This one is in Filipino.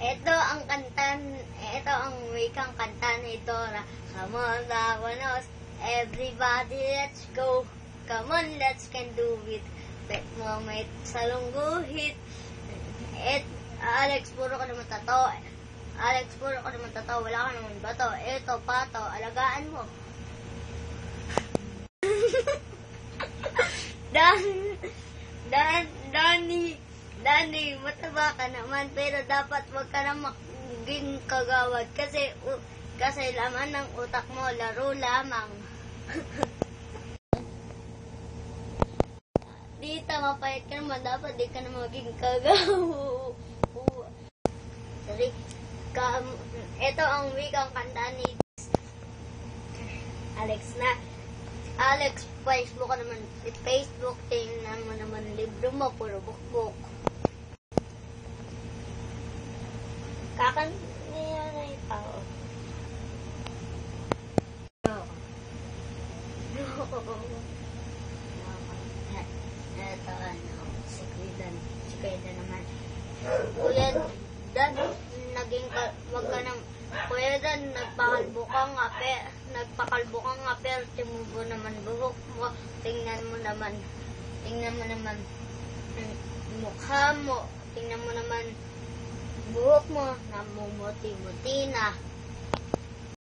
Ito ang wikang kanta ni Dora. Come on, Lavanos, everybody, let's go. Come on, let's can do it. Bet mo may salong guhit. Alex, puro ka naman tato. Wala ka naman bato. Ito, pato, alagaan mo. Danny, mataba ka naman, pero dapat wag ka na maging kagawad kasi laman ng utak mo, laro lamang. Dita, mapayat ka naman, dapat di ka na maging kagawad. Sorry. Ito ang wikang kanta ni Alex na. Alex, Facebook ka naman. Facebook, tingnan mo naman libro mo, puro bukbuk. Niya na yung tao. Ito, si Kuya naman. Kuya Dan, wag ka nang, Kuya Dan, nagpakalbo ka nga, pero timubo naman buhok mo. Tingnan mo naman mukha mo. Tingnan mo naman buhok mo, namumuti-muti na.